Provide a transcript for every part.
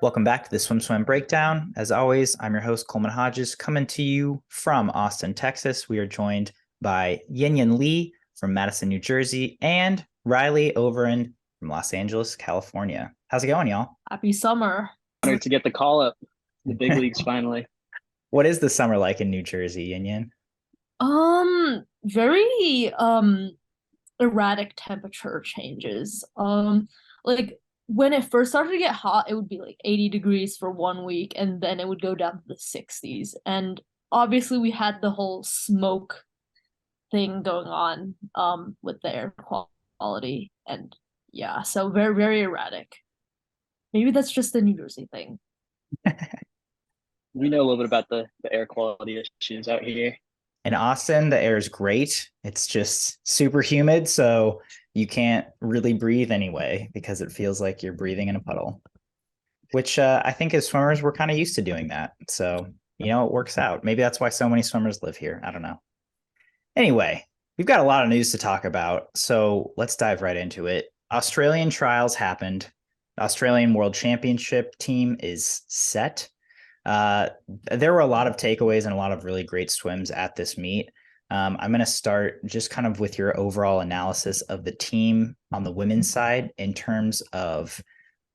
Welcome back to the SwimSwam Breakdown. As always, I'm your host, Coleman Hodges, coming to you from Austin, Texas. We are joined by Yin Lee from Madison, New Jersey, and Riley Overend from Los Angeles, California. How's it going, y'all? Happy summer. Honored to get the call up. The big leagues finally. What is the summer like in New Jersey, Yin? Very erratic temperature changes. Like when it first started to get hot, it would be like 80 degrees for 1 week, and then it would go down to the 60s. And obviously we had the whole smoke thing going on with the air quality. And yeah, so very, very erratic. Maybe that's just a New Jersey thing. We know a little bit about the air quality issues out here. In Austin, the air is great. It's just super humid, so you can't really breathe anyway because it feels like you're breathing in a puddle, which I think as swimmers, we're kind of used to doing that. So, it works out. Maybe that's why so many swimmers live here. I don't know. Anyway, we've got a lot of news to talk about, so let's dive right into it. Australian trials happened. The Australian World Championship team is set. There were a lot of takeaways and a lot of really great swims at this meet. I'm going to start just kind of with your overall analysis of the team on the women's side in terms of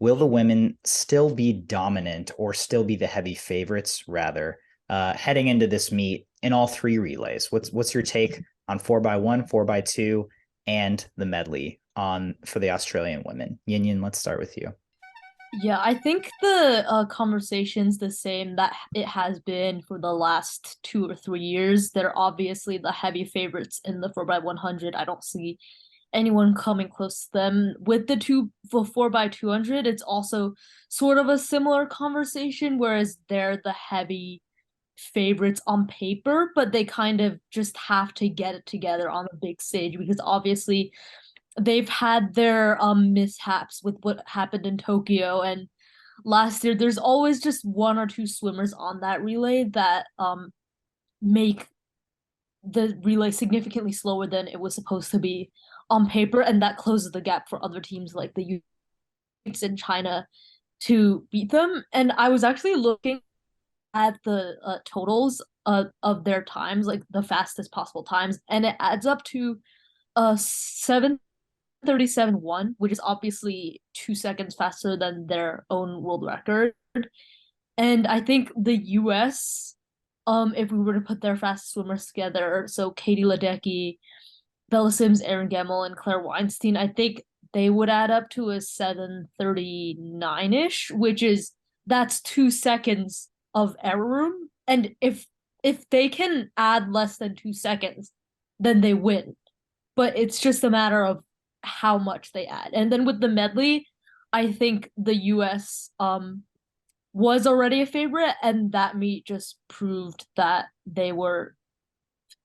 will the women still be dominant or still be the heavy favorites rather heading into this meet in all three relays? What's your take on 4x1, 4x2, and the medley for the Australian women? Yin, let's start with you. Yeah, I think the conversation's the same that it has been for the last 2 or 3 years. They're obviously the heavy favorites in the 4x100. I don't see anyone coming close to them. With the 4x200, it's also sort of a similar conversation, whereas they're the heavy favorites on paper, but they kind of just have to get it together on the big stage because obviously they've had their mishaps with what happened in Tokyo and last year. There's always just one or two swimmers on that relay that make the relay significantly slower than it was supposed to be on paper, and that closes the gap for other teams like the US and China to beat them. And I was actually looking at the totals of their times, like the fastest possible times, and it adds up to 7:37.1, which is obviously 2 seconds faster than their own world record. And I think the US, if we were to put their fastest swimmers together, so Katie Ledecky, Bella Sims, Erin Gemmel, and Claire Weinstein, I think they would add up to a 7:39-ish, that's 2 seconds of error room. And if they can add less than 2 seconds, then they win. But it's just a matter of how much they add. And then with the medley, I think the US was already a favorite, and that meet just proved that they were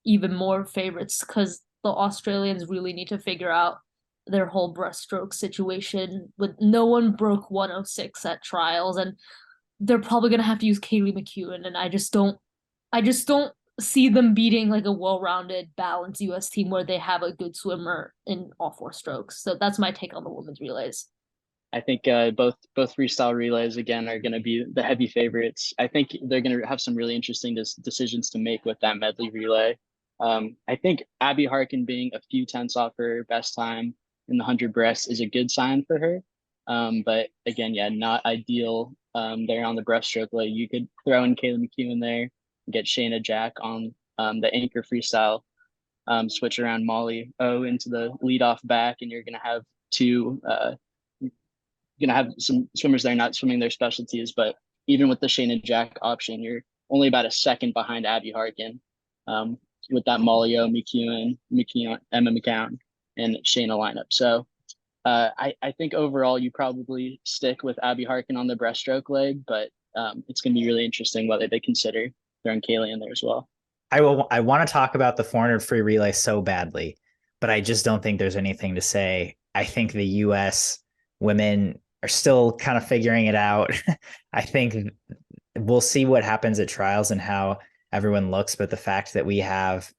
even more favorites because the Australians really need to figure out their whole breaststroke situation. With no one broke 106 at trials, and they're probably gonna have to use Kaylee McEwen, and I just don't see them beating like a well-rounded, balanced US team where they have a good swimmer in all four strokes. So that's my take on the women's relays. I think both freestyle relays again are going to be the heavy favorites. I think they're going to have some really interesting decisions to make with that medley relay. I think Abby Harkin being a few tenths off her best time in the 100 breast is a good sign for her. But again, yeah, not ideal there on the breaststroke leg. You could throw in Kaylee McEwen there, get Shayna Jack on the anchor freestyle, switch around Molly O into the leadoff back, and you're going to have some swimmers there not swimming their specialties. But even with the Shayna Jack option, you're only about a second behind Abby Harkin with that Molly O, McEwen, Emma McCown, and Shayna lineup. So I think overall you probably stick with Abby Harkin on the breaststroke leg, but it's going to be really interesting whether they consider throwing Kaylee in there as well. I want to talk about the 400 free relay so badly, but I just don't think there's anything to say. I think the US women are still kind of figuring it out. I think we'll see what happens at trials and how everyone looks, but the fact that we have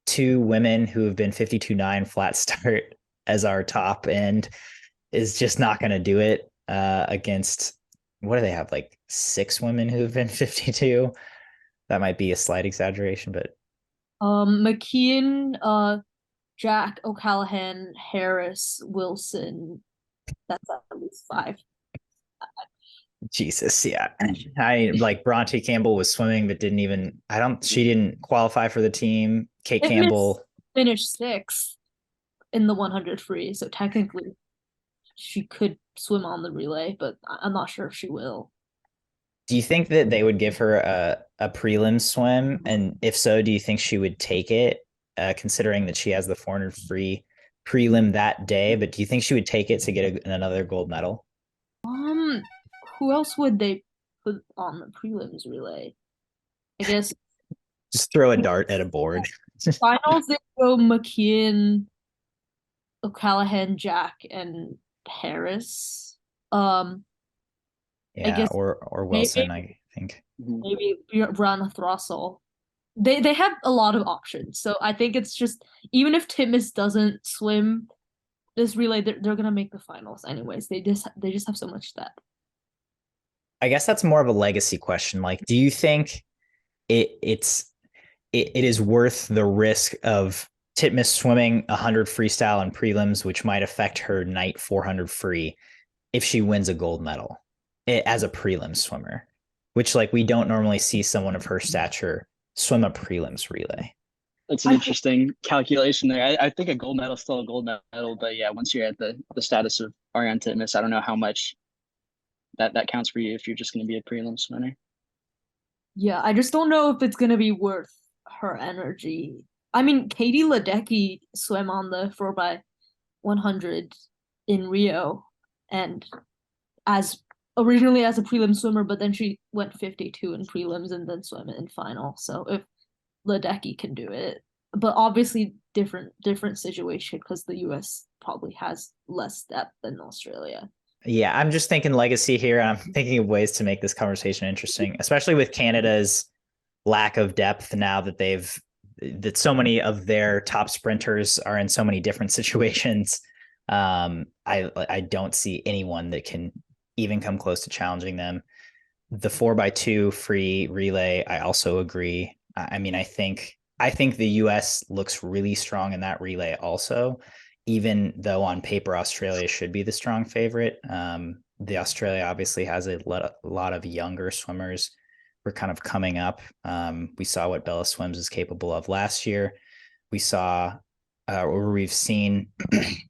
two women who have been 52.9 flat start as our top end is just not going to do it against what do they have? Like 6 women who've been 52. That might be a slight exaggeration, but McKeon, Jack, O'Callahan, Harris, Wilson. That's at least 5. Jesus, yeah. I like Bronte Campbell was swimming, but she didn't qualify for the team. Kate Campbell finished 6th in the 100 free, so technically she could swim on the relay, but I'm not sure if she will. Do you think that they would give her a prelim swim? And if so, do you think she would take it, considering that she has the 400 free prelim that day? But do you think she would take it to get another gold medal? Who else would they put on the prelims relay? I guess Just throw a dart at a board. finals they go McKeon, O'Callahan, Jack, and Harris. I Yeah, guess or Wilson, I think. maybe Brianna Throssell. They have a lot of options, so I think it's just even if Timmins doesn't swim this relay, they're gonna make the finals anyways. They just have so much depth. I guess that's more of a legacy question. Like, do you think it is worth the risk of Titmus swimming 100 freestyle and prelims, which might affect her night 400 free if she wins a gold medal as a prelim swimmer, which like we don't normally see someone of her stature swim a prelims relay. That's an interesting calculation there. I think a gold medal is still a gold medal, but yeah, once you're at the status of Ariane Titmus, I don't know how much that counts for you if you're just going to be a prelim swimmer. Yeah, I just don't know if it's gonna be worth her energy. I mean, Katie Ledecky swam on the 4x100 in Rio, and originally as a prelim swimmer, but then she went 52 in prelims and then swam it in final. So if Ledecky can do it, but obviously different situation because the US probably has less depth than Australia. Yeah, I'm just thinking legacy here. I'm thinking of ways to make this conversation interesting, especially with Canada's lack of depth now that so many of their top sprinters are in so many different situations. I don't see anyone that can even come close to challenging them. The 4x2 free relay, I also agree. I mean, I think the US looks really strong in that relay also, even though on paper Australia should be the strong favorite. The Australia obviously has a lot of younger swimmers. We're kind of coming up. We saw what Bella Swims is capable of last year. We've seen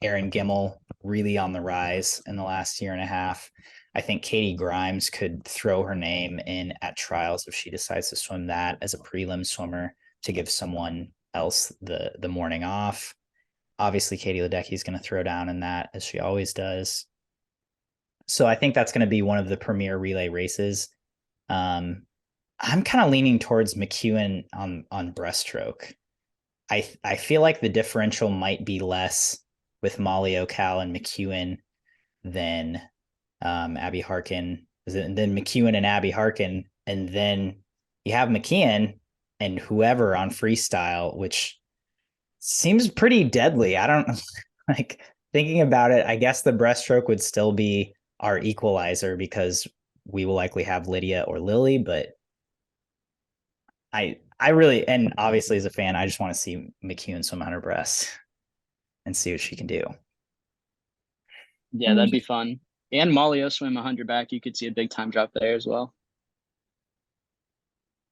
Erin Gimmel really on the rise in the last year and a half. I think Katie Grimes could throw her name in at trials if she decides to swim that as a prelim swimmer to give someone else the morning off. Obviously, Katie Ledecky is going to throw down in that, as she always does. So I think that's going to be one of the premier relay races. I'm kind of leaning towards McEwen on breaststroke. I feel like the differential might be less with Molly O'Cal and McEwen than Abby Harkin, and then McEwen and Abby Harkin, and then you have McKeon and whoever on freestyle, which seems pretty deadly. I don't like thinking about it. I guess the breaststroke would still be our equalizer because we will likely have Lydia or Lily, but I really, and obviously as a fan, I just want to see McEwen swim on her breast and see what she can do. Yeah, that'd be fun. And Molly O swim 100 back. You could see a big time drop there as well.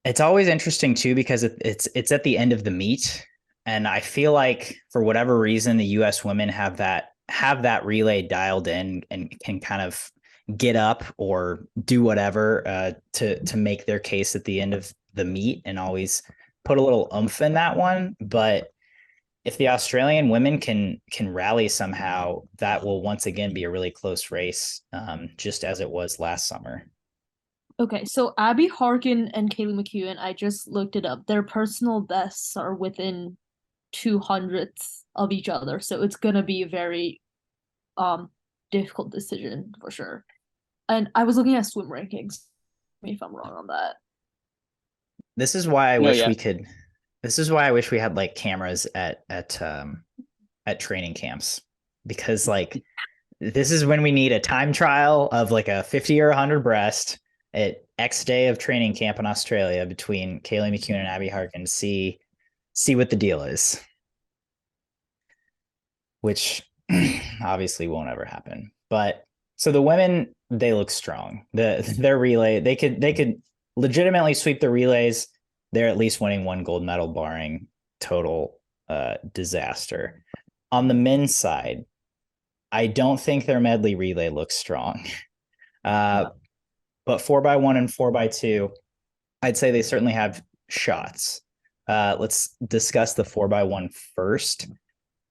It's always interesting too because it's at the end of the meet, and I feel like for whatever reason the U.S. women have that relay dialed in and can kind of get up or do whatever to make their case at the end of the meet and always put a little oomph in that one. But if the Australian women can rally somehow, that will once again be a really close race, just as it was last summer. Okay, so Abby Harkin and Kaylee McEwen, I just looked it up. Their personal bests are within 200ths of each other, so it's gonna be a very difficult decision for sure. And I was looking at swim rankings. Me if I'm wrong on that. This is why I wish we could. This is why I wish we had like cameras at training camps, because like this is when we need a time trial of like a 50 or 100 breast at X day of training camp in Australia between Kaylee McEwen and Abby Harkin. See what the deal is, which obviously won't ever happen. But so the women, they look strong. Their relay, they could legitimately sweep the relays. They're at least winning one gold medal, barring total disaster. On the men's side, I don't think their medley relay looks strong. But 4x1 and 4x2, I'd say they certainly have shots. Let's discuss the 4x1 first.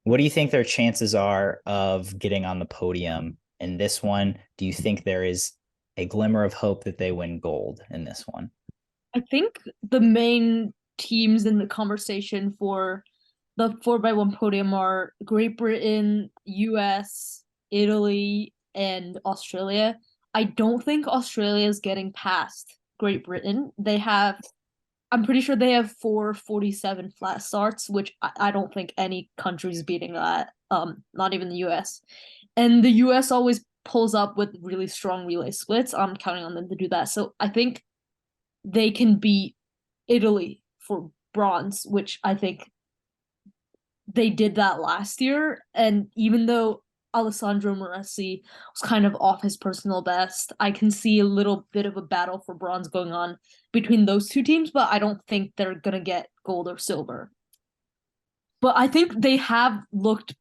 What do you think their chances are of getting on the podium in this one? Do you think there is a glimmer of hope that they win gold in this one? I think the main teams in the conversation for the 4x1 podium are Great Britain, US, Italy, and Australia. I don't think Australia is getting past Great Britain. I'm pretty sure they have 4:47 flat starts, which I don't think any country's beating that. Not even the US. And the US always pulls up with really strong relay splits. I'm counting on them to do that. So I think they can beat Italy for bronze, which I think they did that last year. And even though Alessandro Moresi was kind of off his personal best, I can see a little bit of a battle for bronze going on between those two teams, but I don't think they're going to get gold or silver. But I think they have looked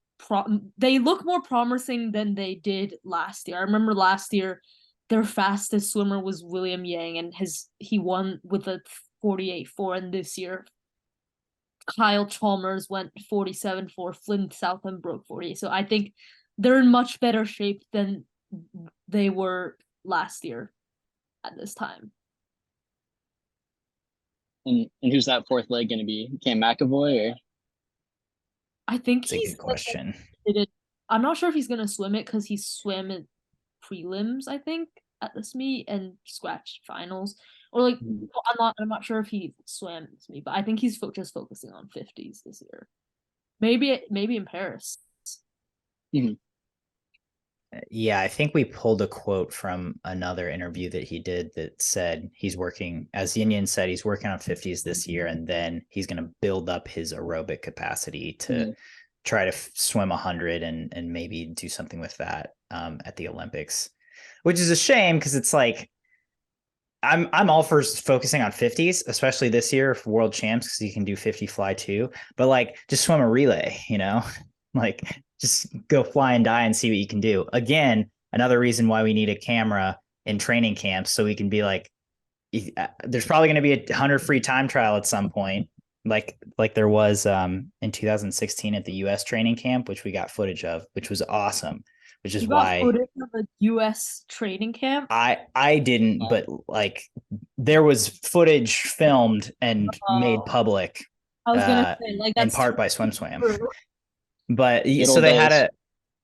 they look more promising than they did last year. I remember last year their fastest swimmer was William Yang, and he won with a 48.4, and this year Kyle Chalmers went 47.4, Flynn Southam broke 40. So I think they're in much better shape than they were last year at this time. And who's that fourth leg going to be? Cam McEvoy or? I think That's a good question. I'm not sure if he's going to swim it because he swam in prelims, I think, at this meet and scratched finals. Or like, I'm not sure if he swam this meet, but I think he's just focusing on 50s this year. Maybe in Paris. Mm-hmm. Yeah, I think we pulled a quote from another interview that he did that said he's working, as Yin said, he's working on 50s this year, and then he's going to build up his aerobic capacity to try to swim 100 and maybe do something with that at the Olympics, which is a shame because it's like I'm all for focusing on 50s, especially this year for world champs because you can do 50 fly too, but like just swim a relay, like just go fly and die and see what you can do. Again, another reason why we need a camera in training camps so we can be like, there's probably going to be a 100 free time trial at some point, like there was in 2016 at the US training camp, which we got footage of, which was awesome. Which is why footage of a US training camp. I didn't, but like there was footage filmed and made public. I was gonna say like that's in part by SwimSwam. true. But so they had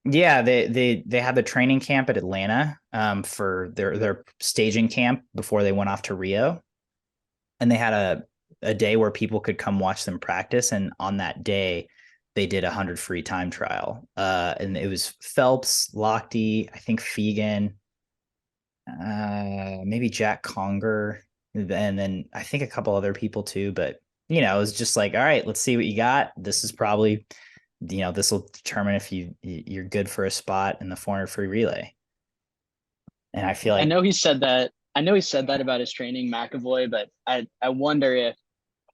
they had the training camp at Atlanta for their staging camp before they went off to Rio, and they had a day where people could come watch them practice, and on that day they did 100 free time trial, and it was Phelps, Lochte, I think Fegan, maybe Jack Conger, and then I think a couple other people too. But it was just like, all right, let's see what you got. This is probably, this will determine if you're good for a spot in the 400 free relay. And I feel like I know he said that about his training, McEvoy, but I wonder if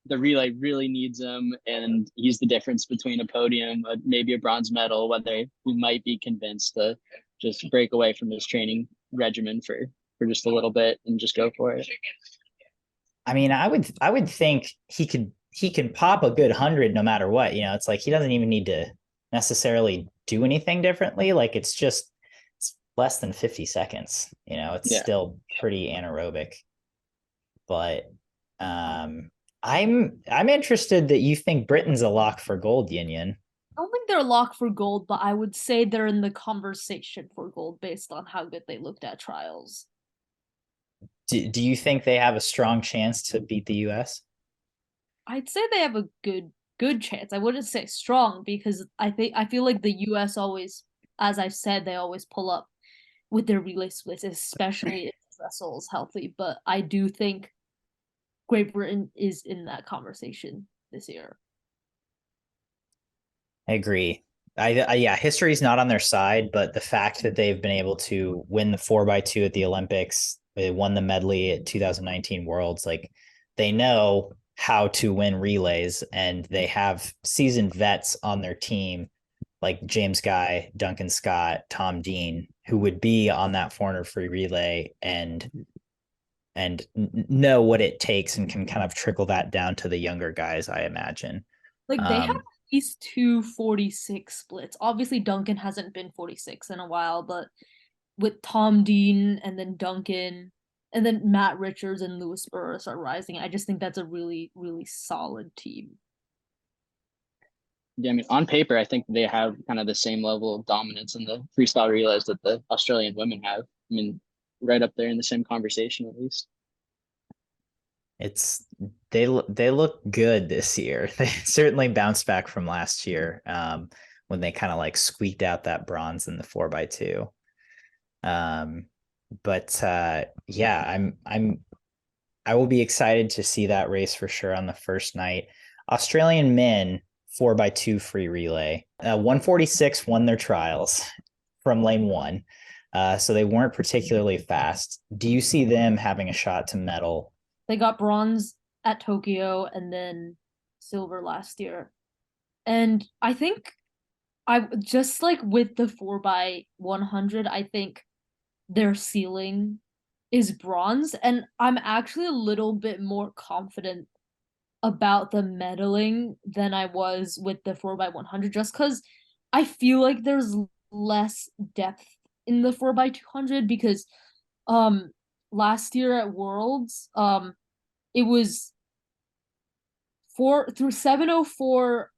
the relay really needs him and he's the difference between a podium, maybe a bronze medal, whether he might be convinced to just break away from his training regimen for just a little bit and just go for it. I mean, I would think he can pop a good 100 no matter what. It's like he doesn't even need to necessarily do anything differently. Like it's less than 50 seconds. It's still pretty anaerobic. But I'm interested that you think Britain's a lock for gold, Yin. I don't think they're a lock for gold, but I would say they're in the conversation for gold based on how good they looked at trials. Do you think they have a strong chance to beat the US? I'd say they have a good chance. I wouldn't say strong because I feel like the US always as I've said, they always pull up with their relay splits, especially if Russell is healthy. But I do think Great Britain is in that conversation this year. I agree. Yeah, history's not on their side, but the fact that they've been able to win the 4x2 at the Olympics, they won the medley at 2019 Worlds, like they know how to win relays, and they have seasoned vets on their team like James Guy, Duncan Scott, Tom Dean, who would be on that 400 free relay and know what it takes and can kind of trickle that down to the younger guys, I imagine. Like they have at least 246 splits. Obviously, Duncan hasn't been 46 in a while, but with Tom Dean and then Duncan and then Matt Richards and Lewis Burris are rising, I just think that's a really, really solid team. Yeah, I mean, on paper, I think they have kind of the same level of dominance in the freestyle relays that the Australian women have. I mean, right up there in the same conversation, at least. It's they look good this year. They certainly bounced back from last year when they kind of like squeaked out that bronze in the 4x2. Yeah, I will be excited to see that race for sure on the first night. Australian men 4x2 free relay. 146 won their trials from lane 1. So they weren't particularly fast. Do you see them having a shot to medal? They got bronze at Tokyo and then silver last year. And I think I just like with the 4x100, I think their ceiling is bronze. And I'm actually a little bit more confident about the medaling than I was with the 4x100, just because I feel like there's less depth in the 4x200 because last year at Worlds it was 7040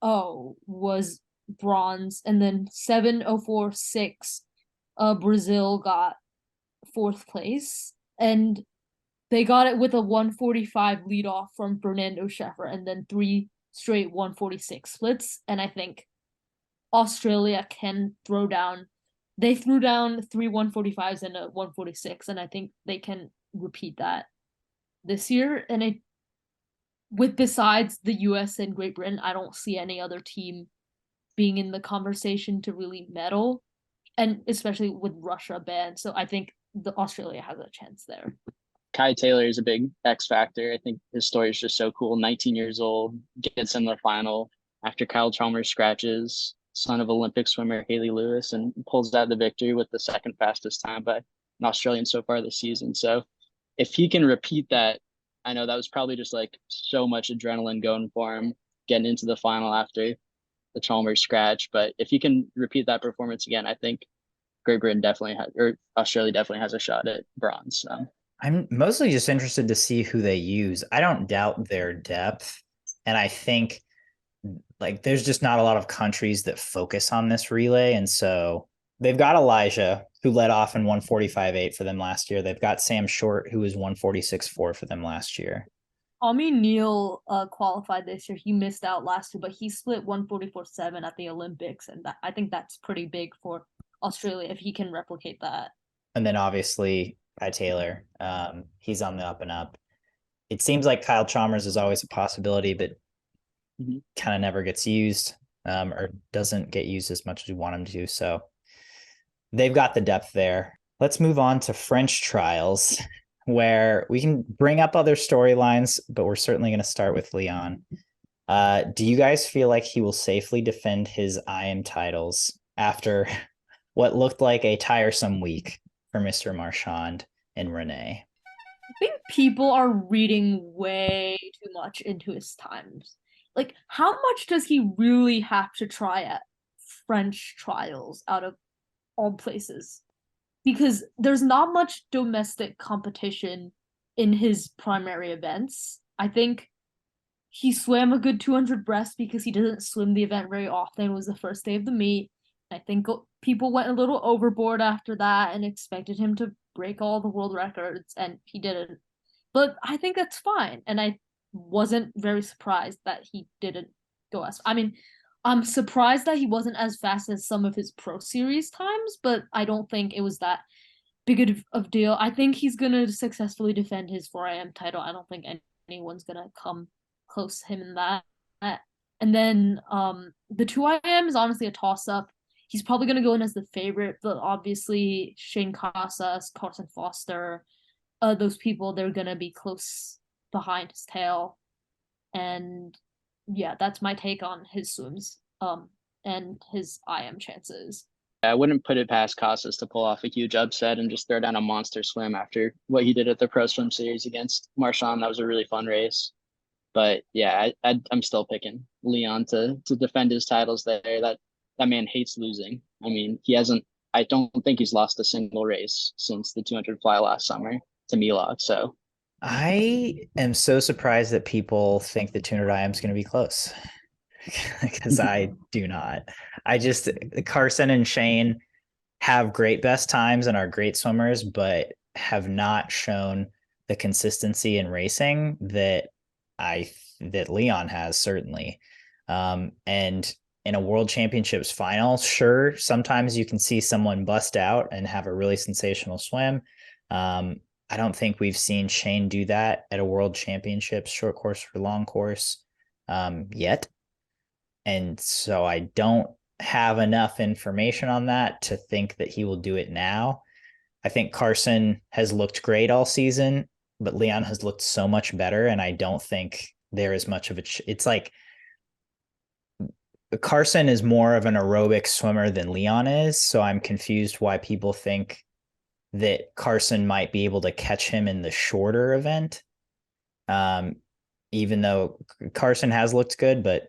was bronze, and then 7046 Brazil got 4th place, and they got it with a 145 lead off from Fernando Scheffer and then 3 straight 146 splits. And I think Australia can throw down. They threw down 3 145s and a 146, and I think they can repeat that this year. And besides the US and Great Britain, I don't see any other team being in the conversation to really medal, and especially with Russia banned. So I think Australia has a chance there. Kai Taylor is a big X factor. I think his story is just so cool. 19 years old, gets in the final after Kyle Chalmers scratches, son of Olympic swimmer Haley Lewis, and pulls out the victory with the second fastest time by an Australian so far this season. So if he can repeat that, I know that was probably just like so much adrenaline going for him getting into the final after the Chalmers scratch. But if he can repeat that performance again, I think Great Britain definitely has, or Australia definitely has a shot at bronze. So. I'm mostly just interested to see who they use. I don't doubt their depth. And I think like there's just not a lot of countries that focus on this relay. And so they've got Elijah, who led off in 145.8 for them last year. They've got Sam Short, who was 146.4 for them last year. Tommy Neal qualified this year. He missed out last year, but he split 144.7 at the Olympics. And I think that's pretty big for Australia if he can replicate that. And then obviously Kai Taylor, he's on the up and up. It seems like Kyle Chalmers is always a possibility, but kind of never gets used or doesn't get used as much as we want him to. So they've got the depth there. Let's move on to French trials, where we can bring up other storylines, but we're certainly going to start with Leon. Do you guys feel like he will safely defend his IM titles after what looked like a tiresome week for Mr. Marchand and Renee? I think people are reading way too much into his times. Like, how much does he really have to try at French trials out of all places? Because there's not much domestic competition in his primary events. I think he swam a good 200 breast because he doesn't swim the event very often. It was the first day of the meet. I think people went a little overboard after that and expected him to break all the world records, and he didn't. But I think that's fine, and I wasn't very surprised that he didn't go as. I mean, I'm surprised that he wasn't as fast as some of his Pro Series times, but I don't think it was that big of deal. I think he's gonna successfully defend his 4am title. I don't think anyone's gonna come close to him in that. And then the 2am is honestly a toss up. He's probably gonna go in as the favorite, but obviously Shane Casas, Carson Foster, those people, they're gonna be close behind his tail. And yeah, that's my take on his swims and his IM chances. I wouldn't put it past Casas to pull off a huge upset and just throw down a monster swim after what he did at the Pro Swim Series against Marchand. That was a really fun race. But yeah, I'm still picking Leon to defend his titles there. That man hates losing. I mean, he hasn't. I don't think he's lost a single race since the 200 fly last summer to Milok. So I am so surprised that people think the 200 IM is going to be close because I do not. I just Carson and Shane have great best times and are great swimmers, but have not shown the consistency in racing that Leon has certainly. And in a world championships final, sure, sometimes you can see someone bust out and have a really sensational swim. I don't think we've seen Shane do that at a world championships, short course or long course, yet. And so I don't have enough information on that to think that he will do it now. I think Carson has looked great all season, but Leon has looked so much better. And I don't think there is much of it's like Carson is more of an aerobic swimmer than Leon is. So I'm confused why people think that Carson might be able to catch him in the shorter event. Even though Carson has looked good, but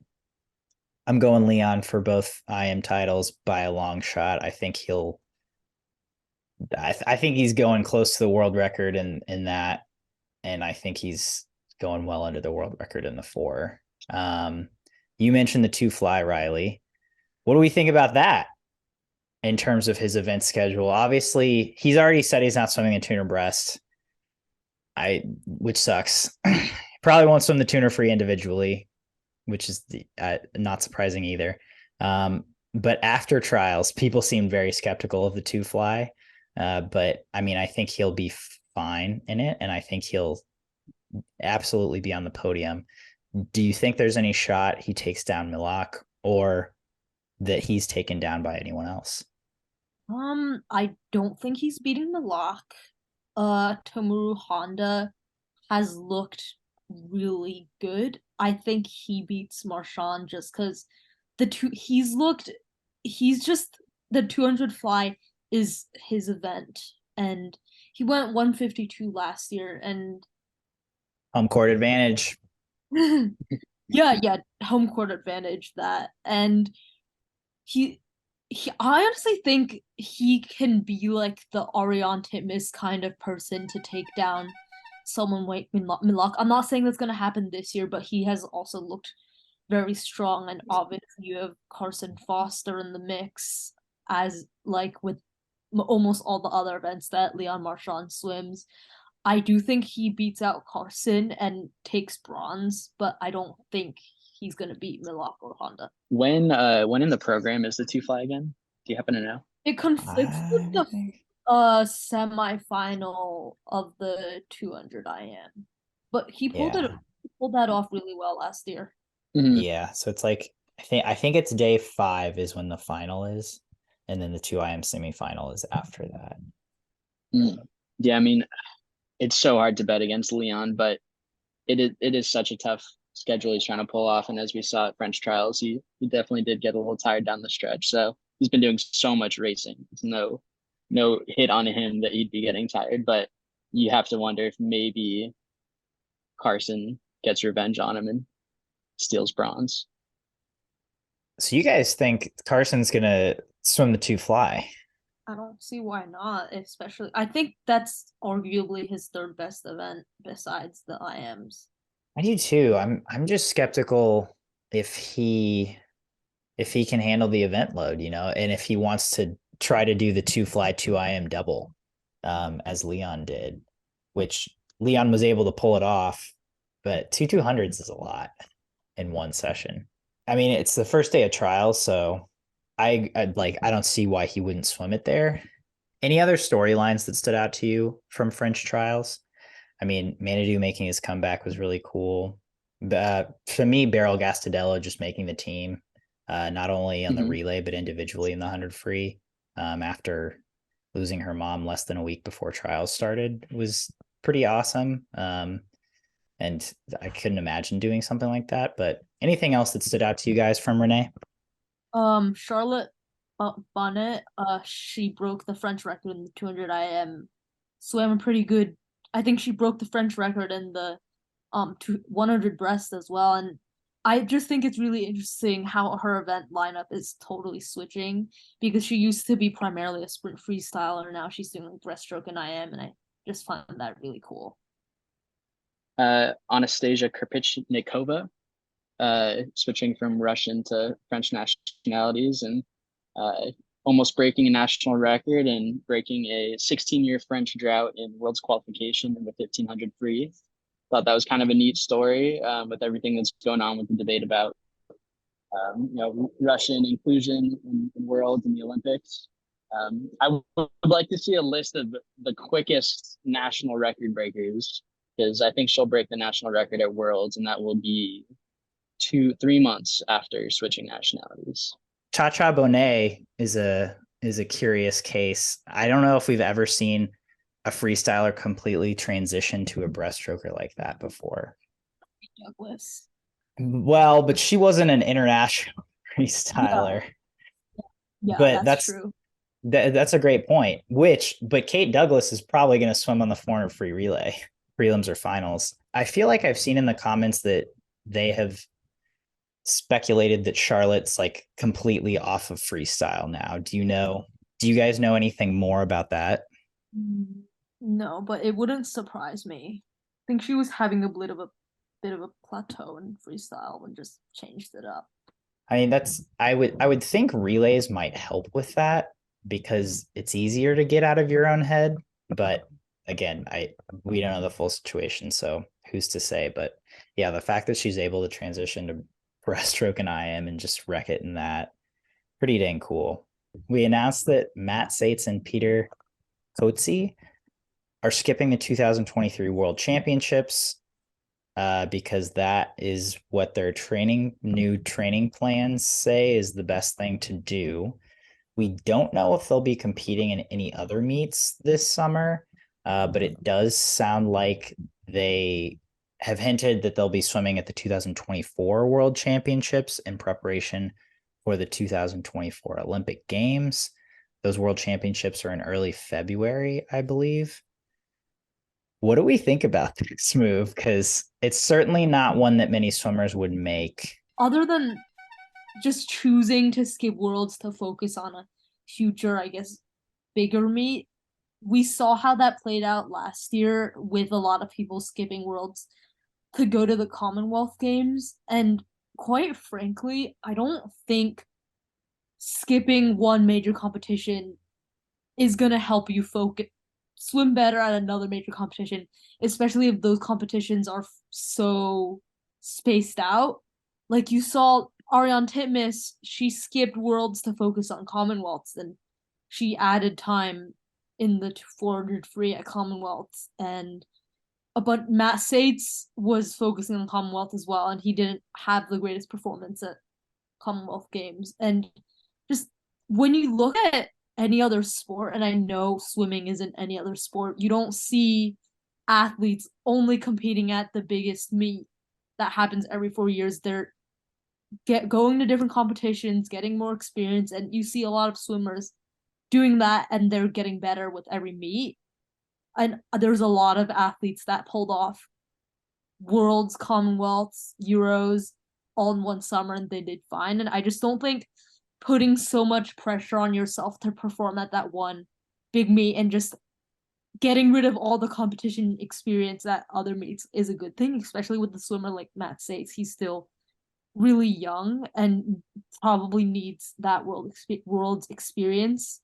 I'm going Leon for both IM titles by a long shot. I think I think he's going close to the world record in that. And I think he's going well under the world record in the 4. You mentioned the 2 fly, Riley. What do we think about that in terms of his event schedule? Obviously, he's already said he's not swimming a tuner breast, which sucks. Probably won't swim the tuner free individually, which is not surprising either. But after trials, people seemed very skeptical of the 2 fly. But I mean, I think he'll be fine in it, and I think he'll absolutely be on the podium. Do you think there's any shot he takes down Milok, or that he's taken down by anyone else? I don't think he's beating Milok. Tomoru Honda has looked really good. I think he beats Marchand just because the 200 fly is his event, and he went 152 last year, and Home court advantage. yeah, home court advantage that, and I honestly think he can be like the Ariane Titmus kind of person to take down someone like Milok. I'm not saying that's going to happen this year, but he has also looked very strong, and obviously you have Carson Foster in the mix, as like with almost all the other events that Leon Marchand swims. I do think he beats out Carson and takes bronze, but I don't think he's going to beat Milok or Honda. when in the program is the 2 fly again? Do you happen to know? It conflicts with the semi-final of the 200 IM, but he pulled that off really well last year. Mhm. Yeah, so it's like I think it's day 5 is when the final is, and then the 2 IM semifinal is after that. Yeah, I mean, it's so hard to bet against Leon, but it is such a tough schedule he's trying to pull off. And as we saw at French trials, he definitely did get a little tired down the stretch. So he's been doing so much racing. It's no hit on him that he'd be getting tired, but you have to wonder if maybe Carson gets revenge on him and steals bronze. So you guys think Carson's gonna swim the 2 fly? I don't see why not, especially I think that's arguably his third best event besides the IMs. I do too. I'm just skeptical if he can handle the event load, and if he wants to try to do the 2 fly 2 IM double, as Leon did, which Leon was able to pull it off, but 2 200s is a lot in one session. I mean, it's the first day of trials, so I don't see why he wouldn't swim it there. Any other storylines that stood out to you from French trials? I mean, Manadou making his comeback was really cool. For me, Beryl Gastadello just making the team, not only on the relay but individually in the 100 free, after losing her mom less than a week before trials started, was pretty awesome. And I couldn't imagine doing something like that. But anything else that stood out to you guys from Renee? Charlotte Bonnet, she broke the French record in the 200 IM, swam a pretty good. I think she broke the French record in the 100 breast as well, and I just think it's really interesting how her event lineup is totally switching, because she used to be primarily a sprint freestyler, now she's doing breaststroke and IM, and I just find that really cool. Anastasia Kripchnikova, switching from Russian to French nationalities and almost breaking a national record and breaking a 16-year French drought in world's qualification in the 1500 free. Thought that was kind of a neat story, with everything that's going on with the debate about Russian inclusion in worlds and the Olympics. I would like to see a list of the quickest national record breakers, because I think she'll break the national record at Worlds, and that will be 2-3 months after switching nationalities. Cha-Cha Bonet is a curious case. I don't know if we've ever seen a freestyler completely transition to a breaststroker like that before. Douglas. Well, but she wasn't an international freestyler. Yeah, but that's true. That's a great point. But Kate Douglas is probably going to swim on the 400 free relay, prelims or finals. I feel like I've seen in the comments that they have speculated that Charlotte's like completely off of freestyle now. Do you guys know anything more about that? No, but it wouldn't surprise me. I think she was having a bit of a plateau in freestyle and just changed it up. I mean, I would think relays might help with that, because it's easier to get out of your own head. But again, we don't know the full situation, so who's to say? But yeah, the fact that she's able to transition to breaststroke and IM and just wreck it in that, pretty dang cool. We announced that Matt Sates and Pieter Coetze are skipping the 2023 World Championships, because that is what their new training plans say is the best thing to do. We don't know if they'll be competing in any other meets this summer, but it does sound like they have hinted that they'll be swimming at the 2024 World Championships in preparation for the 2024 Olympic Games. Those World Championships are in early February, I believe. What do we think about this move? Because it's certainly not one that many swimmers would make. Other than just choosing to skip Worlds to focus on a future, I guess, bigger meet, we saw how that played out last year with a lot of people skipping Worlds to go to the Commonwealth Games. And quite frankly, I don't think skipping one major competition is going to help you swim better at another major competition, especially if those competitions are so spaced out. Like you saw Ariane Titmus, she skipped Worlds to focus on Commonwealths, and she added time in the 400 free at Commonwealths. But Matt Sates was focusing on Commonwealth as well, and he didn't have the greatest performance at Commonwealth Games. And just when you look at any other sport, and I know swimming isn't any other sport, you don't see athletes only competing at the biggest meet that happens every 4 years. They're going to different competitions, getting more experience, and you see a lot of swimmers doing that, and they're getting better with every meet. And there's a lot of athletes that pulled off Worlds, Commonwealths, Euros all in one summer, and they did fine. And I just don't think putting so much pressure on yourself to perform at that one big meet and just getting rid of all the competition experience at other meets is a good thing, especially with the swimmer like Matt Sates. He's still really young and probably needs that world's experience.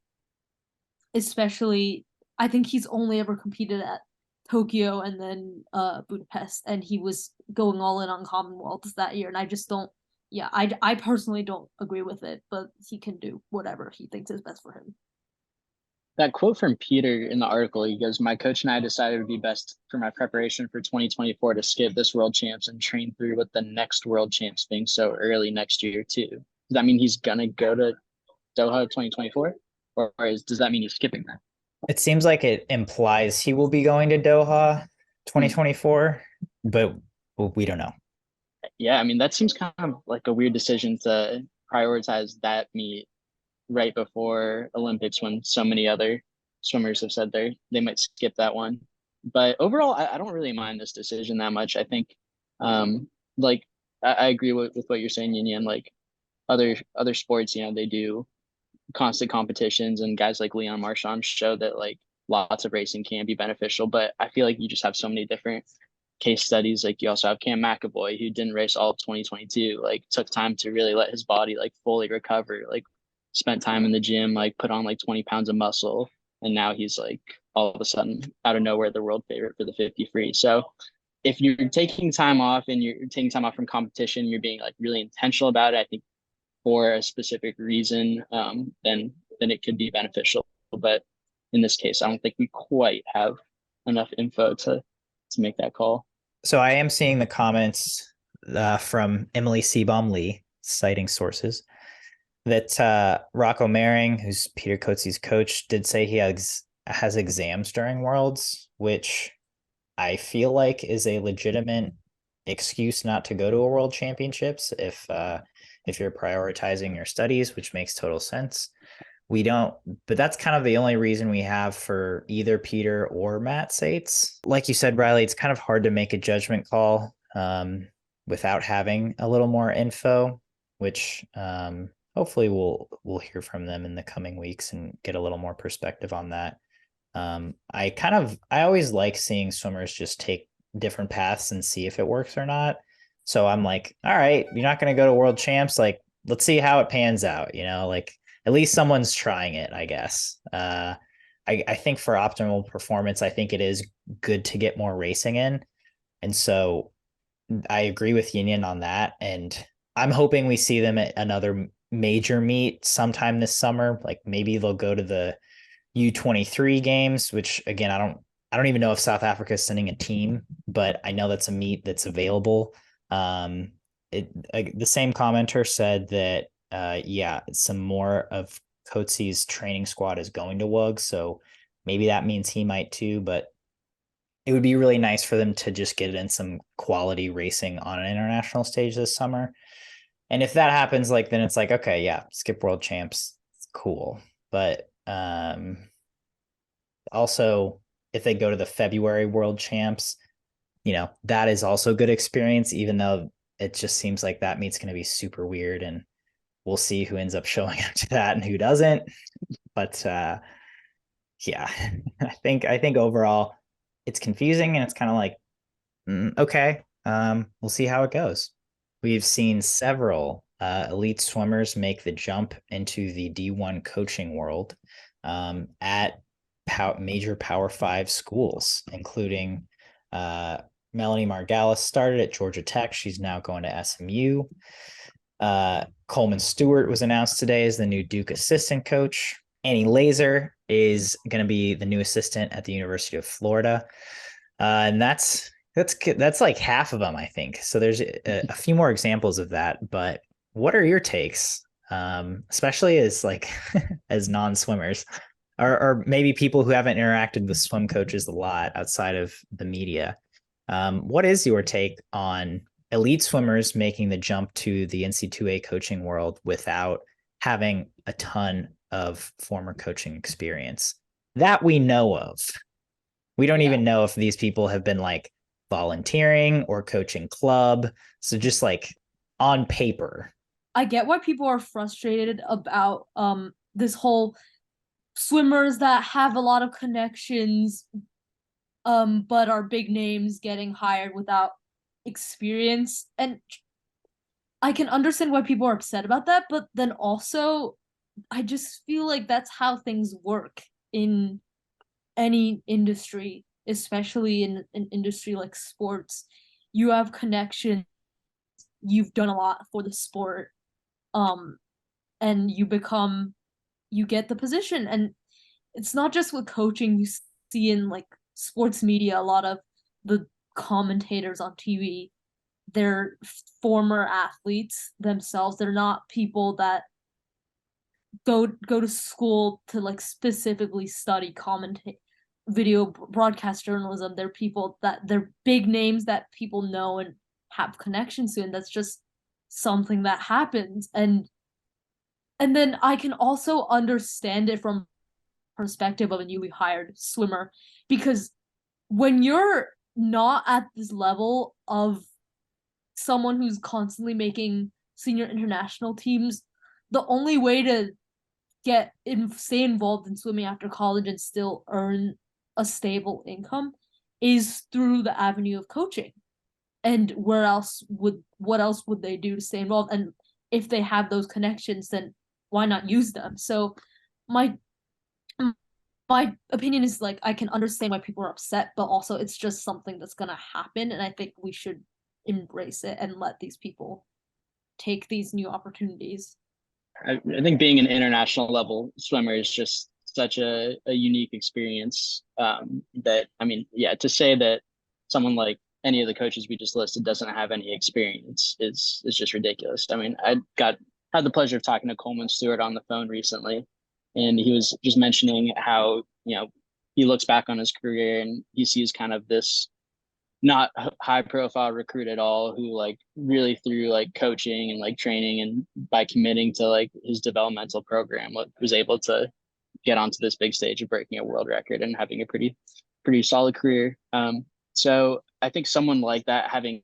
Especially, I think he's only ever competed at Tokyo and then Budapest, and he was going all in on Commonwealths that year. And I just don't yeah, I personally don't agree with it, but he can do whatever he thinks is best for him. That quote from Pieter in the article, he goes, "My coach and I decided it would be best for my preparation for 2024 to skip this world champs and train through with the next world champs being so early next year too." Does that mean he's gonna go to Doha 2024? Does that mean he's skipping that? It seems like it implies he will be going to Doha 2024, but we don't know. Yeah, I mean, that seems kind of like a weird decision to prioritize that meet right before Olympics when so many other swimmers have said they might skip that one. But overall, I don't really mind this decision that much. I think like I agree with what you're saying, Yin Yang. Like other sports, you know, they do constant competitions, and guys like Leon Marchand show that like lots of racing can be beneficial. But I feel like you just have so many different case studies. Like you also have Cam McEvoy, who didn't race all of 2022, like took time to really let his body like fully recover, like spent time in the gym, like put on like 20 pounds of muscle. And now he's like all of a sudden out of nowhere the world favorite for the 50 free. So if you're taking time off and you're taking time off from competition, you're being like really intentional about it, I think for a specific reason, then it could be beneficial. But in this case, I don't think we quite have enough info to make that call. So I am seeing the comments from Emily Seabaum Lee, citing sources, that Rocco Mering, who's Pieter Coetze's coach, did say he has exams during Worlds, which I feel like is a legitimate excuse not to go to a World Championships if you're prioritizing your studies, which makes total sense. We don't, but that's kind of the only reason we have for either Pieter or Matt Sates. Like you said, Riley, it's kind of hard to make a judgment call without having a little more info, which hopefully we'll hear from them in the coming weeks and get a little more perspective on that. I always like seeing swimmers just take different paths and see if it works or not. So I'm like, all right, you're not going to go to world champs. Like, let's see how it pans out. You know, like at least someone's trying it, I guess. I think for optimal performance, I think it is good to get more racing in. And so I agree with Yin on that. And I'm hoping we see them at another major meet sometime this summer. Like maybe they'll go to the U23 games, which again, I don't even know if South Africa is sending a team, but I know that's a meet that's available. The same commenter said that some more of Coetze's training squad is going to WUG, so maybe that means he might too, but it would be really nice for them to just get in some quality racing on an international stage this summer. And if that happens, like then it's like, okay, yeah, skip world champs. It's cool. But also if they go to the February world champs, you know, that is also good experience, even though it just seems like that meet's going to be super weird, and we'll see who ends up showing up to that and who doesn't. But yeah, I think overall it's confusing, and it's kind of like, okay, we'll see how it goes. We've seen several elite swimmers make the jump into the D1 coaching world at major Power 5 schools, including Melanie Margalis started at Georgia Tech. She's now going to SMU. Coleman Stewart was announced today as the new Duke assistant coach. Annie Laser is going to be the new assistant at the University of Florida. And that's like half of them, I think. So there's a few more examples of that. But what are your takes, especially as like as non-swimmers, or maybe people who haven't interacted with swim coaches a lot outside of the media? What is your take on elite swimmers making the jump to the NC2A coaching world without having a ton of former coaching experience that we know of? We don't even know if these people have been like volunteering or coaching club. So just like on paper. I get why people are frustrated about this whole swimmers that have a lot of connections but are big names getting hired without experience. And I can understand why people are upset about that, but then also I just feel like that's how things work in any industry, especially in an industry like sports. You have connections you've done a lot for the sport, and you get the position. And it's not just with coaching. You see in like sports media, a lot of the commentators on TV, they're former athletes themselves. They're not people that go to school to like specifically study commentate video broadcast journalism. They're people that they're big names that people know and have connections to, and that's just something that happens. And then I can also understand it from perspective of a newly hired swimmer, because when you're not at this level of someone who's constantly making senior international teams, the only way to stay involved in swimming after college and still earn a stable income is through the avenue of coaching. And what else would they do to stay involved? And if they have those connections, then why not use them? So my opinion is like, I can understand why people are upset, but also it's just something that's gonna happen, and I think we should embrace it and let these people take these new opportunities. I think being an international level swimmer is just such a unique experience, that, I mean, yeah, to say that someone like any of the coaches we just listed doesn't have any experience is just ridiculous. I mean, had the pleasure of talking to Coleman Stewart on the phone recently, and he was just mentioning how, he looks back on his career and he sees kind of this not high profile recruit at all, who like really through like coaching and like training and by committing to like his developmental program was able to get onto this big stage of breaking a world record and having a pretty solid career. So I think someone like that, having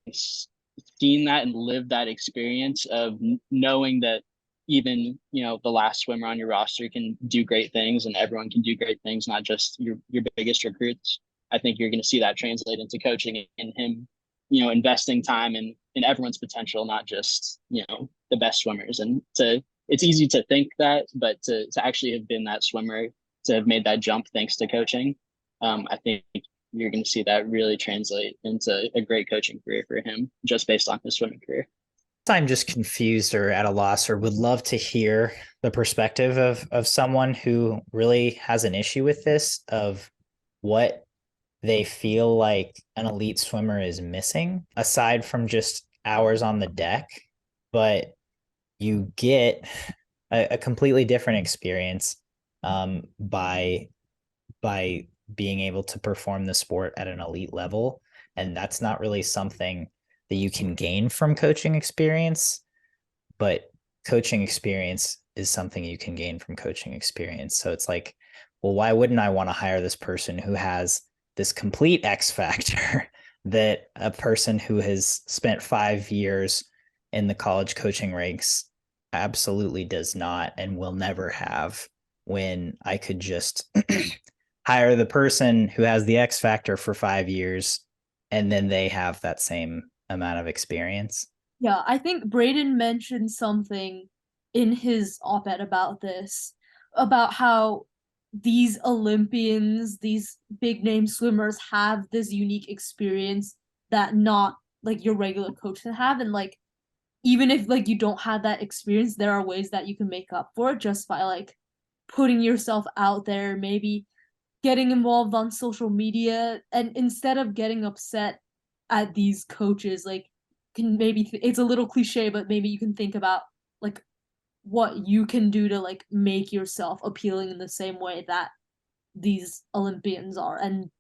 seen that and lived that experience of knowing that even, the last swimmer on your roster can do great things, and everyone can do great things, not just your biggest recruits. I think you're going to see that translate into coaching and him, investing time in everyone's potential, not just, the best swimmers. And it's easy to think that, but to actually have been that swimmer, to have made that jump thanks to coaching, I think you're going to see that really translate into a great coaching career for him, just based on his swimming career. I'm just confused or at a loss, or would love to hear the perspective of someone who really has an issue with this, of what they feel like an elite swimmer is missing, aside from just hours on the deck. But you get a completely different experience by being able to perform the sport at an elite level. And that's not really something that you can gain from coaching experience, but coaching experience is something you can gain from coaching experience. So it's like, well, why wouldn't I want to hire this person who has this complete X factor that a person who has spent 5 years in the college coaching ranks absolutely does not and will never have, when I could just hire the person who has the X factor for 5 years and then they have that same amount of experience. Yeah, I think Braden mentioned something in his op-ed about this, about how these Olympians, these big name swimmers have this unique experience that not like your regular coach can have. And like, even if like you don't have that experience, there are ways that you can make up for it just by like putting yourself out there, maybe getting involved on social media. And instead of getting upset at these coaches, like, can maybe it's a little cliche, but maybe you can think about like what you can do to like make yourself appealing in the same way that these Olympians are. And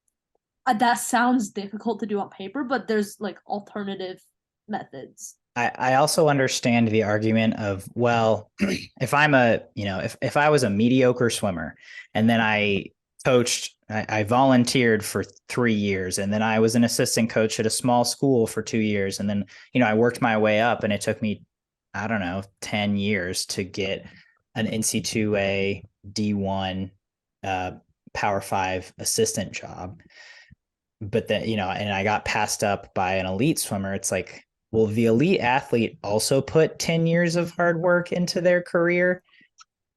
that sounds difficult to do on paper, but there's like alternative methods. I also understand the argument of, well, if I'm if I was a mediocre swimmer and then I volunteered for 3 years, and then I was an assistant coach at a small school for 2 years. And then, I worked my way up, and it took me, I don't know, 10 years to get an NC2A D1 Power 5 assistant job. But then, and I got passed up by an elite swimmer. It's like, well, the elite athlete also put 10 years of hard work into their career.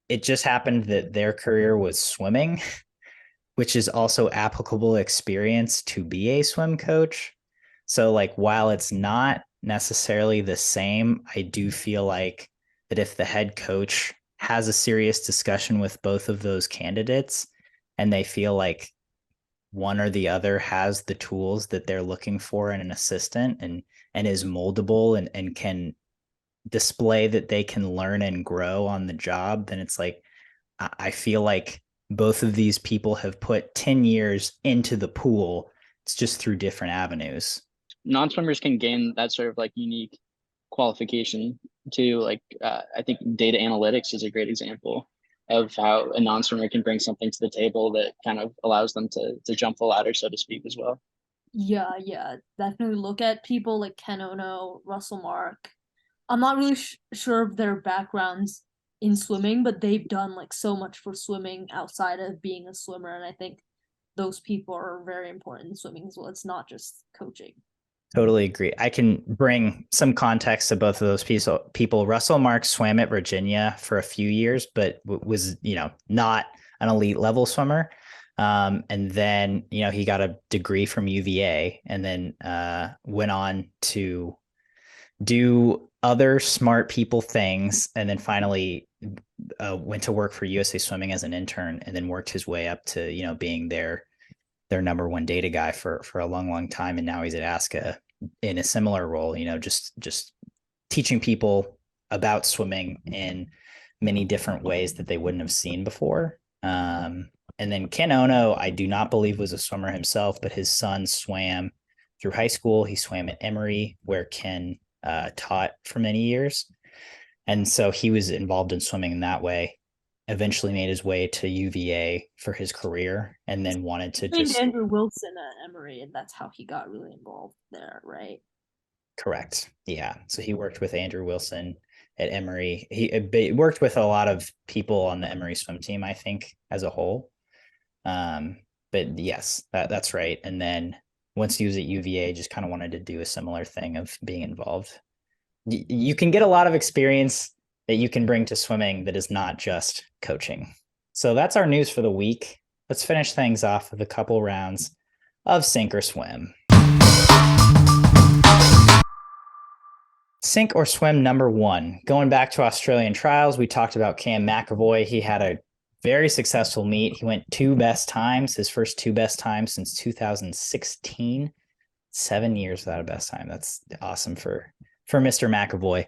It just happened that their career was swimming, which is also applicable experience to be a swim coach. So like, while it's not necessarily the same. I do feel like that if the head coach has a serious discussion with both of those candidates and they feel like one or the other has the tools that they're looking for in an assistant and is moldable and can display that they can learn and grow on the job, then it's like I feel like both of these people have put 10 years into the pool. It's just through different avenues. Non-swimmers can gain that sort of like unique qualification too. Like I think data analytics is a great example of how a non-swimmer can bring something to the table that kind of allows them to jump the ladder, so to speak, as well. Yeah, definitely look at people like Ken Ono, Russell Mark. I'm not really sure of their backgrounds in swimming, but they've done like so much for swimming outside of being a swimmer, and I think those people are very important in swimming as well. It's not just coaching. Totally agree. I can bring some context to both of those people. Russell Marks swam at Virginia for a few years, but was, not an elite level swimmer. And then, he got a degree from UVA and then went on to do other smart people things. And then finally went to work for USA Swimming as an intern and then worked his way up to, being their number one data guy for a long time. And now he's at ASCA in a similar role, just teaching people about swimming in many different ways that they wouldn't have seen before. And then Ken Ono, I do not believe was a swimmer himself, but his son swam through high school. He swam at Emory, where Ken taught for many years. And so he was involved in swimming in that way. Eventually made his way to UVA for his career and then wanted to just Andrew Wilson at Emory, and that's how he got really involved there, right? Correct. Yeah. So he worked with Andrew Wilson at Emory. He worked with a lot of people on the Emory swim team, I think, as a whole. But yes, that's right. And then once he was at UVA, just kind of wanted to do a similar thing of being involved. You can get a lot of experience that you can bring to swimming that is not just coaching. So that's our news for the week. Let's finish things off with a couple rounds of sink or swim. Sink or swim number one. Going back to Australian trials, we talked about Cam McEvoy. He had a very successful meet. He went two best times, his first two best times since 2016. 7 years without a best time. That's awesome for Mr. McEvoy.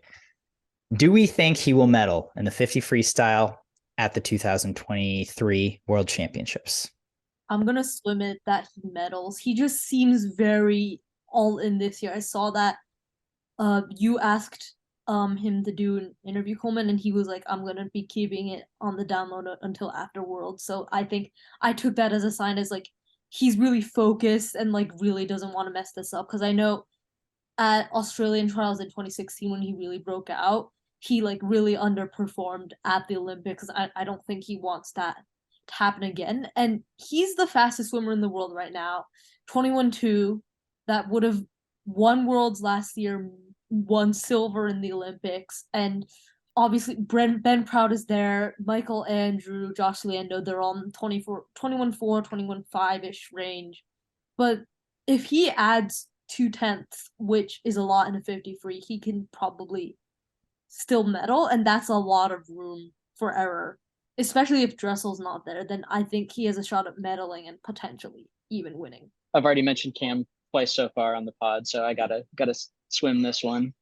Do we think he will medal in the 50 freestyle at the 2023 World Championships? I'm gonna swim it that he medals. He just seems very all in this year. I saw that you asked him to do an interview, Coleman, and he was like, I'm gonna be keeping it on the download until after Worlds. So I think I took that as a sign as like he's really focused and like really doesn't want to mess this up, because I know at Australian trials in 2016 when he really broke out, he like really underperformed at the Olympics. I don't think he wants that to happen again. And he's the fastest swimmer in the world right now. 21.2, that would have won Worlds last year, won silver in the Olympics. And obviously Ben Proud is there, Michael Andrew, Josh Leando, they're all in 21.4, 21.5-ish range. But if he adds 2/10, which is a lot in a 50 free, he can probably still medal, and that's a lot of room for error. Especially if Dressel's not there, then I think he has a shot at medaling and potentially even winning. I've already mentioned Cam twice so far on the pod, so I gotta swim this one.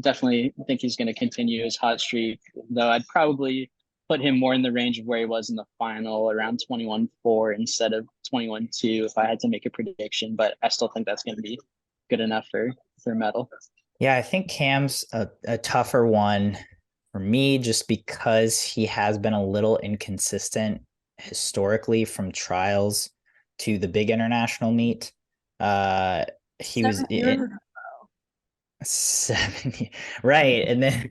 Definitely think he's going to continue his hot streak, though I'd probably put him more in the range of where he was in the final, around 21.4 instead of 21.2 if I had to make a prediction, but I still think that's going to be good enough for medal. Yeah, I think Cam's a tougher one for me just because he has been a little inconsistent historically from trials to the big international meet. He was in 7 right, and then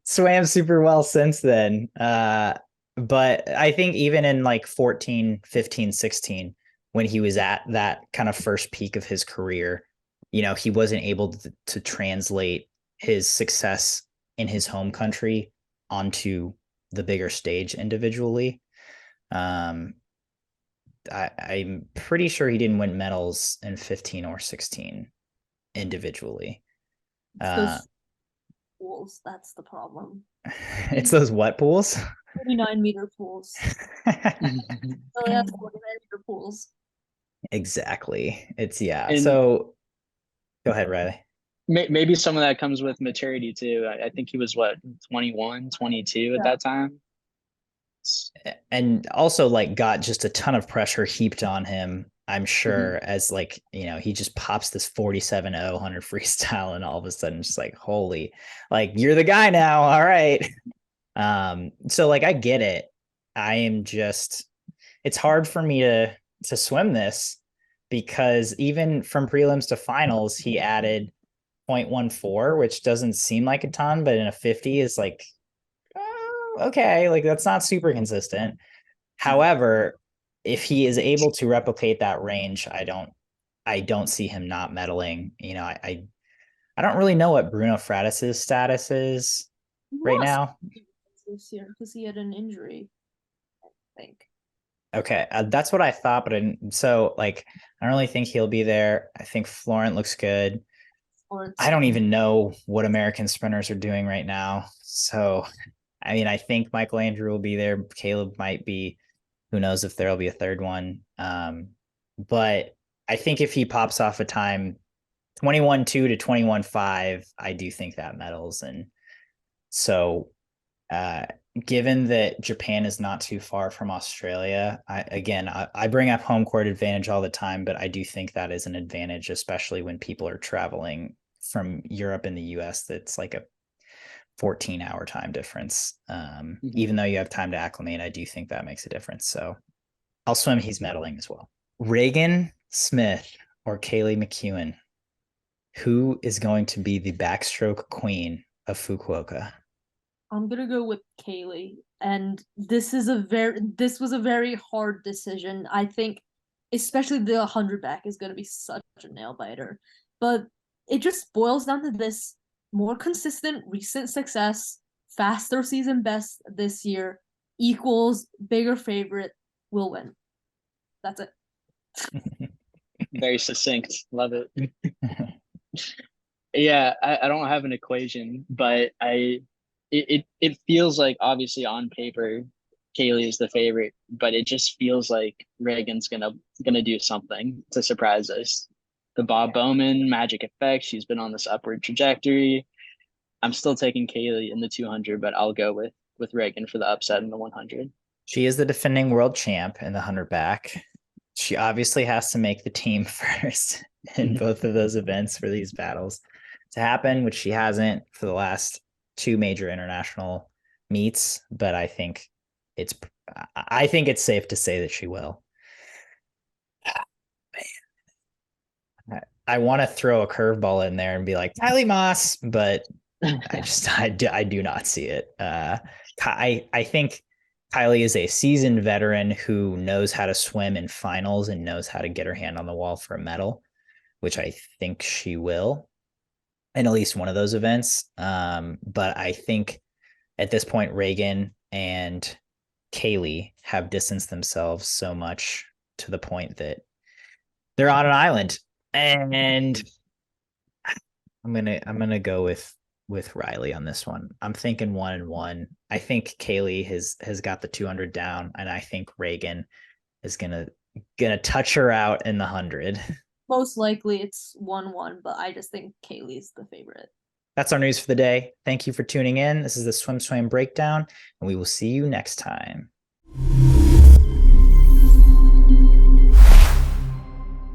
swam super well since then. But I think even in like 14, 15, 16, when he was at that kind of first peak of his career, he wasn't able to translate his success in his home country onto the bigger stage individually. I'm pretty sure he didn't win medals in 15 or 16 individually. It's those pools. That's the problem. It's those what pools? 49-meter pools. Oh, yeah, 49-meter pools. Exactly. It's yeah. And So go ahead, Riley. maybe some of that comes with maturity too. I think he was what, 21, 22 at Yeah. that time. And also like got just a ton of pressure heaped on him, I'm sure, Mm-hmm. as like, he just pops this 47-0 100 freestyle and all of a sudden just like, holy, like you're the guy now. All right. So like I get it. I am just, it's hard for me to swim this because even from prelims to finals, he added 0.14, which doesn't seem like a ton, but in a 50 is like, okay, like that's not super consistent. However, if he is able to replicate that range, I don't see him not medaling. I don't really know what Bruno Fratis's status is right Lost now. this year because he had an injury, I think. Okay, that's what I thought, but so like I don't really think he'll be there. I think Florent looks good. I don't even know what American sprinters are doing right now. So, I mean, I think Michael Andrew will be there. Caleb might be. Who knows if there'll be a third one? But I think if he pops off a time 21-2 to 21-5, I do think that medals. And so, given that Japan is not too far from Australia, I bring up home court advantage all the time, but I do think that is an advantage, especially when people are traveling from Europe and the US. That's like a 14-hour time difference. Even though you have time to acclimate, I do think that makes a difference. So I'll swim. He's medaling as well. Regan Smith or Kaylee McEwen, who is going to be the backstroke queen of Fukuoka? I'm gonna go with Kaylee, and this was a very hard decision. I think, especially the 100 back is gonna be such a nail biter, but it just boils down to this: more consistent recent success, faster season best this year equals bigger favorite will win. That's it. Very succinct. Love it. Yeah, I don't have an equation, but it feels like obviously on paper Kaylee is the favorite, but it just feels like Reagan's gonna do something to surprise us. The Bob Bowman magic effect, she's been on this upward trajectory. I'm still taking Kaylee in the 200, but I'll go with Reagan for the upset in the 100. She is the defending world champ in the 100 back. She obviously has to make the team first in both of those events for these battles to happen, which she hasn't for the last two major international meets, but I think it's safe to say that she will. I want to throw a curveball in there and be like Kylie Moss, but I do not see it. I think Kylie is a seasoned veteran who knows how to swim in finals and knows how to get her hand on the wall for a medal, which I think she will in at least one of those events. But I think at this point, Regan and Kaylee have distanced themselves so much to the point that they're on an island. And I'm gonna go with Riley on this one. I'm thinking 1-1. I think Kaylee has got the 200 down, and I think Regan is gonna touch her out in the 100. Most likely it's 1-1, but I just think Kaylee's the favorite. That's our news for the day. Thank you for tuning in. This is the SwimSwam Breakdown, and we will see you next time.